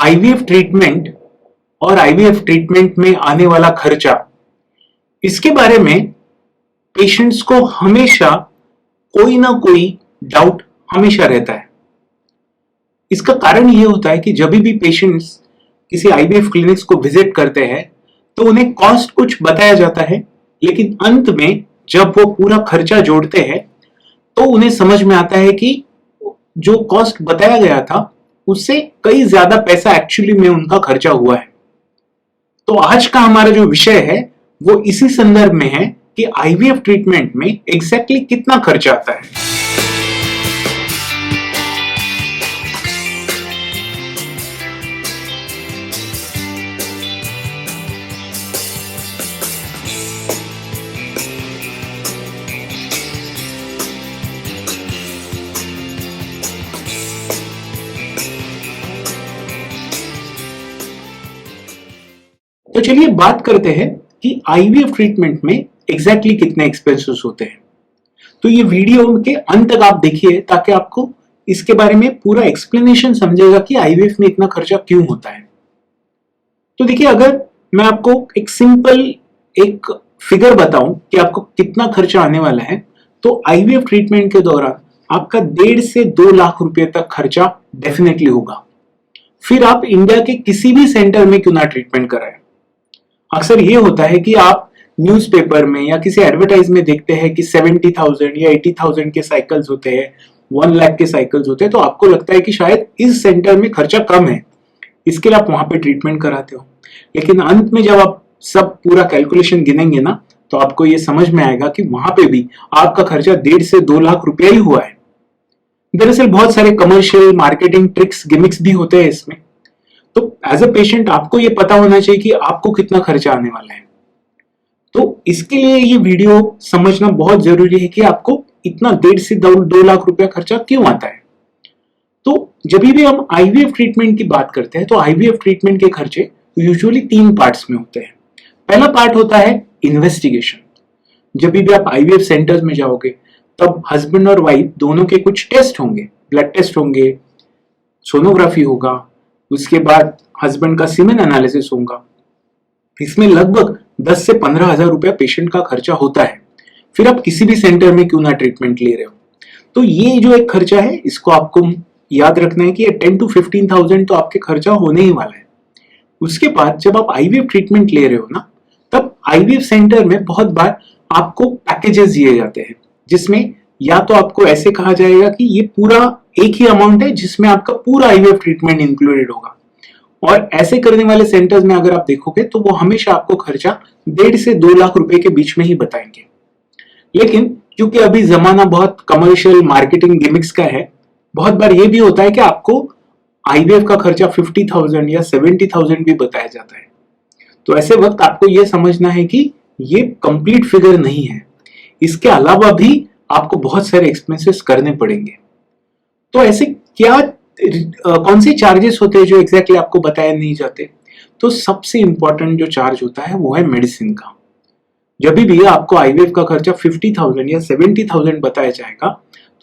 IVF treatment और IVF treatment में आने वाला खर्चा, इसके बारे में पेशेंट्स को हमेशा कोई ना कोई डाउट हमेशा रहता है। इसका कारण यह होता है कि जब भी पेशेंट्स किसी आईवीएफ क्लिनिक्स को विजिट करते हैं तो उन्हें कॉस्ट कुछ बताया जाता है, लेकिन अंत में जब वो पूरा खर्चा जोड़ते हैं तो उन्हें समझ में आता है कि जो कॉस्ट बताया गया था उससे कई ज्यादा पैसा एक्चुअली में उनका खर्चा हुआ है। तो आज का हमारा जो विषय है वो इसी संदर्भ में है कि आईवीएफ ट्रीटमेंट में एग्जैक्टली कितना खर्चा आता है। तो चलिए बात करते हैं कि आईवीएफ ट्रीटमेंट में एग्जैक्टली कितने एक्सपेंसेस होते हैं। तो ये वीडियो के अंत तक आप देखिए ताकि आपको इसके बारे में पूरा एक्सप्लेनेशन समझेगा कि आईवीएफ में इतना खर्चा क्यों होता है। तो देखिए, अगर मैं आपको एक सिंपल एक फिगर बताऊं कि आपको कितना खर्चा आने वाला है, तो आईवीएफ ट्रीटमेंट के दौरान आपका 1.5 से 2 लाख रुपए तक खर्चा डेफिनेटली होगा। फिर आप इंडिया के किसी भी सेंटर में क्यों ना ट्रीटमेंट कराएं। अक्सर ये होता है कि आप न्यूज़पेपर में या किसी एडवर्टाइज में देखते हैं कि 70,000 या 80,000 के साइकिल्स होते हैं, 1 लाख के साइकिल्स होते हैं, तो आपको लगता है कि शायद इस सेंटर में खर्चा कम है, इसके लिए आप वहां पे ट्रीटमेंट कराते हो। लेकिन अंत में जब आप सब पूरा कैलकुलेशन गिनेंगे ना, तो आपको ये समझ में आएगा कि वहां पे भी आपका खर्चा 1.5 से 2 लाख रुपया ही हुआ है। दरअसल बहुत सारे कमर्शियल मार्केटिंग ट्रिक्स गिमिक्स भी होते हैं इसमें। तो एज अ पेशेंट आपको ये पता होना चाहिए कि आपको कितना खर्चा आने वाला है। तो इसके लिए ये वीडियो समझना बहुत जरूरी है कि आपको इतना 1.5 से 2 लाख रुपया खर्चा क्यों आता है। तो जब भी हम आईवीएफ ट्रीटमेंट की बात करते हैं तो आईवीएफ ट्रीटमेंट के खर्चे यूजुअली 3 पार्ट्स में होते हैं। पहला पार्ट होता है इन्वेस्टिगेशन। जब भी आप आईवीएफ सेंटर्स में जाओगे तब हस्बैंड और वाइफ दोनों के कुछ टेस्ट होंगे, ब्लड टेस्ट होंगे, सोनोग्राफी होगा, उसके बाद हस्बैंड का सीमेन एनालिसिस होगा। इसमें लगभग 10 से 15 हजार रुपया पेशेंट का खर्चा होता है। फिर आप किसी भी सेंटर में क्यों ना ट्रीटमेंट ले रहे हो, तो ये जो एक खर्चा है इसको आपको याद रखना है कि 10 to 15,000 तो आपके खर्चा होने ही वाला है। उसके बाद जब आप आईवीएफ ट्रीटमेंट ले रहे हो ना, तब आईवीएफ सेंटर में बहुत बार आपको पैकेजेस दिए जाते हैं, जिसमें या तो आपको ऐसे कहा जाएगा कि ये पूरा एक ही अमाउंट है जिसमें आपका पूरा आईवीएफ ट्रीटमेंट इंक्लूडेड होगा, और ऐसे करने वाले सेंटर्स में अगर आप देखोगे तो वो हमेशा आपको खर्चा 1.5 से 2 लाख रुपए के बीच में ही बताएंगे। लेकिन क्योंकि अभी जमाना बहुत कमर्शियल मार्केटिंग गिमिक्स का है, बहुत बार ये भी होता है कि आपको आईवीएफ का खर्चा 50,000 या 70,000 भी बताया जाता है। तो ऐसे वक्त आपको ये समझना है कि ये कंप्लीट फिगर नहीं है, इसके अलावा भी आपको बहुत सारे एक्सपेंसेस करने पड़ेंगे। तो ऐसे क्या कौन से चार्जेस होते हैं जो एग्जैक्टली आपको बताए नहीं जाते। तो सबसे इंपॉर्टेंट जो चार्ज होता है वो है मेडिसिन का। जब भी आपको आईवीएफ का खर्चा 50,000 या 70,000 बताया जाएगा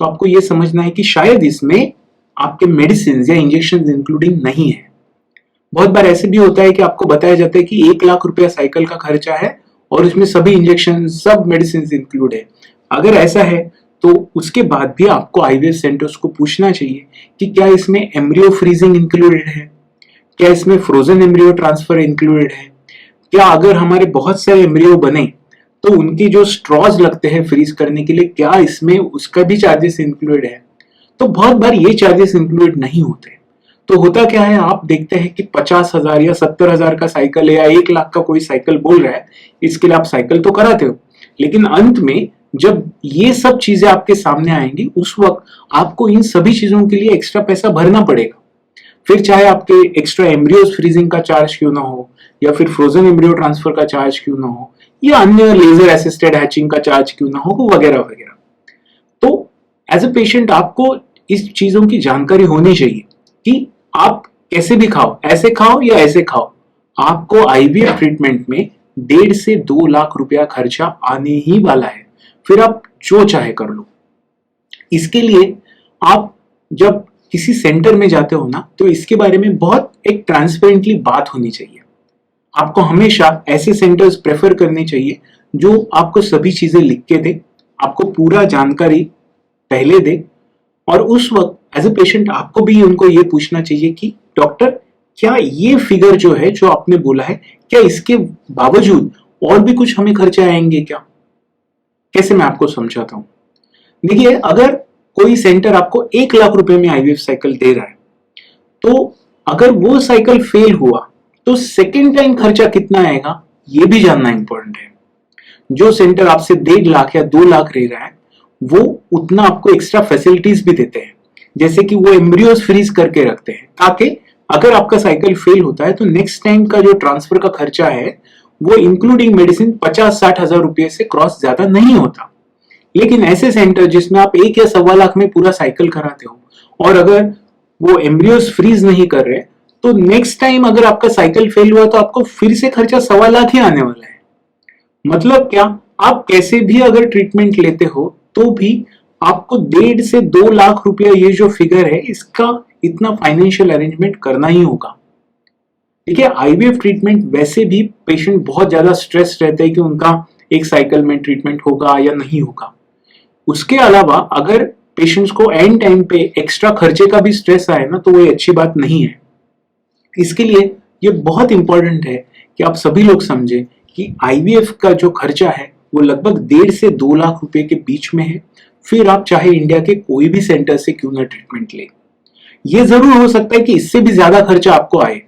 तो आपको ये समझना है कि शायद इसमें आपके मेडिसिन या इंजेक्शन इंक्लूडिंग नहीं है। बहुत बार ऐसे भी होता है कि आपको बताया जाता है कि 1 लाख रुपया साइकिल का खर्चा है और इसमें सभी इंजेक्शन सब मेडिसिन इंक्लूड है। अगर ऐसा है तो उसके बाद भी आपको आईवीएफ सेंटर्स को पूछना चाहिए कि क्या इसमें एम्ब्रियो फ्रीजिंग इंक्लूडेड है, क्या इसमें फ्रोजन एम्ब्रियो ट्रांसफर इंक्लूडेड है, क्या अगर हमारे बहुत सारे एम्ब्रियो बने तो उनकी जो स्ट्रॉज लगते हैं फ्रीज करने के लिए, क्या इसमें उसका भी चार्जेस इंक्लूडेड है। तो बहुत बार ये चार्जेस इंक्लूडेड नहीं होते। तो होता क्या है, आप देखते हैं कि 50,000 या 70,000 का साइकिल है या 1 लाख का कोई साइकिल बोल रहा है, इसके लिए आप साइकिल तो कराते हो, लेकिन अंत में जब ये सब चीजें आपके सामने आएंगी उस वक्त आपको इन सभी चीजों के लिए एक्स्ट्रा पैसा भरना पड़ेगा। फिर चाहे आपके एक्स्ट्रा एम्ब्रियोज फ्रीजिंग का चार्ज क्यों ना हो, या फिर फ्रोजन एम्ब्रियो ट्रांसफर का चार्ज क्यों ना हो, या अन्य लेजर असिस्टेड हैचिंग का चार्ज क्यों ना हो, वगैरह वगैरह। तो एज अ पेशेंट आपको इस चीजों की जानकारी होनी चाहिए कि आप कैसे भी खाओ, ऐसे खाओ या ऐसे खाओ, आपको आईवीएफ ट्रीटमेंट में 1.5 से 2 लाख रुपया खर्चा आने ही वाला है। फिर आप जो चाहे कर लो। इसके लिए आप जब किसी सेंटर में जाते हो ना, तो इसके बारे में बहुत एक ट्रांसपेरेंटली बात होनी चाहिए। आपको हमेशा ऐसे सेंटर्स प्रेफर करने चाहिए जो आपको सभी चीजें लिख के दे, आपको पूरा जानकारी पहले दे, और उस वक्त एज ए पेशेंट आपको भी उनको ये पूछना चाहिए कि डॉक्टर, क्या ये फिगर जो है जो आपने बोला है, क्या इसके बावजूद और भी कुछ हमें खर्चे आएंगे क्या? कैसे मैं आपको समझाता हूं। देखिए, अगर कोई सेंटर आपको 1 लाख रुपए में आईवीएफ साइकिल दे रहा है, तो अगर वो साइकिल फेल हुआ तो सेकेंड टाइम खर्चा कितना आएगा ये भी जानना इंपॉर्टेंट है। जो सेंटर आपसे 1.5 लाख या 2 लाख ले रहा है, वो उतना आपको एक्स्ट्रा फैसिलिटीज भी देते हैं, जैसे कि वो एम्ब्रियोज फ्रीज करके रखते हैं, ताकि अगर आपका साइकिल फेल होता है तो नेक्स्ट टाइम का जो ट्रांसफर का खर्चा है वो इंक्लूडिंग मेडिसिन 50-60 हजार रुपये से क्रॉस ज्यादा नहीं होता। लेकिन ऐसे सेंटर जिसमें आप 1 या 1.25 लाख में पूरा साइकिल कराते हो, और अगर वो एम्ब्रियोज फ्रीज नहीं कर रहे, तो नेक्स्ट टाइम अगर आपका साइकिल फेल हुआ तो आपको फिर से खर्चा 1.25 लाख ही आने वाला है। मतलब क्या, आप कैसे भी अगर ट्रीटमेंट लेते हो तो भी आपको 1.5 से 2 लाख रुपया, ये जो फिगर है, इसका इतना फाइनेंशियल अरेंजमेंट करना ही होगा। देखिए, आईवीएफ ट्रीटमेंट वैसे भी पेशेंट बहुत ज्यादा स्ट्रेस रहते हैं कि उनका एक साइकिल में ट्रीटमेंट होगा या नहीं होगा। उसके अलावा अगर पेशेंट्स को एंड टाइम पे एक्स्ट्रा खर्चे का भी स्ट्रेस आए ना, तो वो अच्छी बात नहीं है। इसके लिए ये बहुत इंपॉर्टेंट है कि आप सभी लोग समझें कि आईवीएफ का जो खर्चा है वो लगभग 1.5 से 2 लाख रुपए के बीच में है। फिर आप चाहे इंडिया के कोई भी सेंटर से क्यों ना ट्रीटमेंट ले, ये जरूर हो सकता है कि इससे भी ज्यादा खर्चा आपको आए।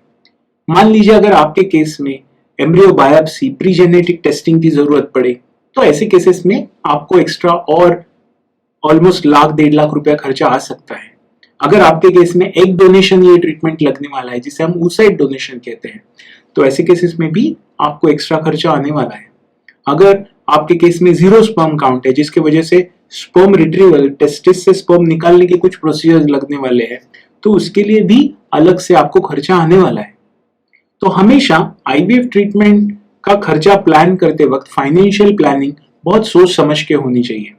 मान लीजिए अगर आपके केस में embryo biopsy, pre genetic testing की जरूरत पड़े, तो ऐसे केसेस में आपको एक्स्ट्रा और ऑलमोस्ट 1.5 लाख रुपया खर्चा आ सकता है। अगर आपके केस में एग डोनेशन ये ट्रीटमेंट लगने वाला है, जिसे हम oocyte डोनेशन कहते हैं, तो ऐसे केसेस में भी आपको एक्स्ट्रा खर्चा आने वाला है। अगर आपके केस में 0 स्पर्म काउंट है, जिसकी वजह से स्पर्म रिट्रीवल, टेस्टिस से स्पर्म निकालने के कुछ प्रोसीजर लगने वाले हैं, तो उसके लिए भी अलग से आपको खर्चा आने वाला है। तो हमेशा आईवीएफ ट्रीटमेंट का खर्चा प्लान करते वक्त फाइनेंशियल प्लानिंग बहुत सोच समझ के होनी चाहिए।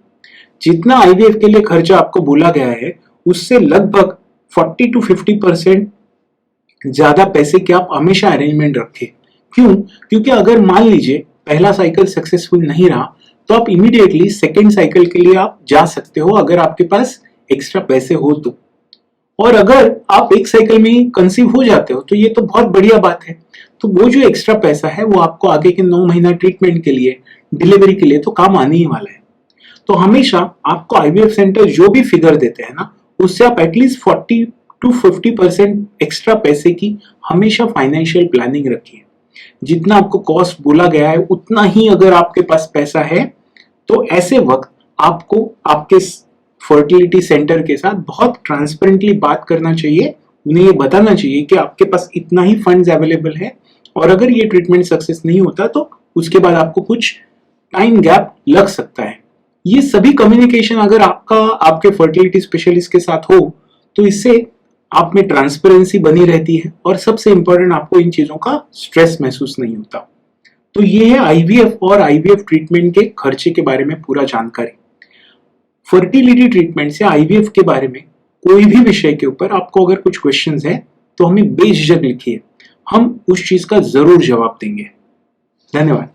जितना आईवीएफ के लिए खर्चा आपको बोला गया है, उससे लगभग 40 to 50% ज्यादा पैसे के आप हमेशा अरेंजमेंट रखें। क्यों? क्योंकि अगर मान लीजिए पहला साइकिल सक्सेसफुल नहीं रहा, तो आप इमीडिएटली सेकेंड साइकिल के लिए आप जा सकते हो, अगर आपके पास एक्स्ट्रा पैसे हो तो। और अगर आप एक साइकिल में ही कंसीव हो जाते हो तो ये तो बहुत बढ़िया बात है। तो वो जो एक्स्ट्रा पैसा है वो आपको आगे के 9 महीना ट्रीटमेंट के लिए, डिलीवरी के लिए तो काम आने ही वाला है। तो हमेशा आपको आईवीएफ सेंटर जो भी फिगर देते हैं ना, उससे आप एटलीस्ट 40 to 50% एक्स्ट्रा पैसे की हमेशा फाइनेंशियल प्लानिंग रखिए। जितना आपको कॉस्ट बोला गया है उतना ही अगर आपके पास पैसा है, तो ऐसे वक्त आपको आपके फर्टिलिटी सेंटर के साथ बहुत ट्रांसपेरेंटली बात करना चाहिए। उन्हें ये बताना चाहिए कि आपके पास इतना ही फंड्स अवेलेबल है, और अगर ये ट्रीटमेंट सक्सेस नहीं होता तो उसके बाद आपको कुछ टाइम गैप लग सकता है। ये सभी कम्युनिकेशन अगर आपके फर्टिलिटी स्पेशलिस्ट के साथ हो, तो इससे आप में ट्रांसपेरेंसी बनी रहती है, और सबसे इंपॉर्टेंट, आपको इन चीजों का स्ट्रेस महसूस नहीं होता। तो ये है आईवीएफ और आईवीएफ ट्रीटमेंट के खर्चे के बारे में पूरा जानकारी। फर्टिलिटी ट्रीटमेंट से आईवीएफ के बारे में कोई भी विषय के ऊपर आपको अगर कुछ क्वेश्चंस है तो हमें बेझिझक लिखिए, हम उस चीज का जरूर जवाब देंगे। धन्यवाद।